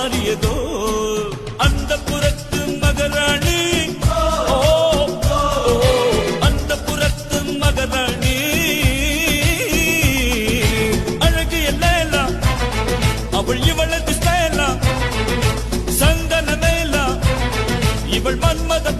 மாறியதோ அந்த புறத்து மகராணி அந்த புறத்து மகராணி அழகு எல்லாம் அவள் இவளது ஸ்டைலா சந்தன மேலா இவள் மன்மத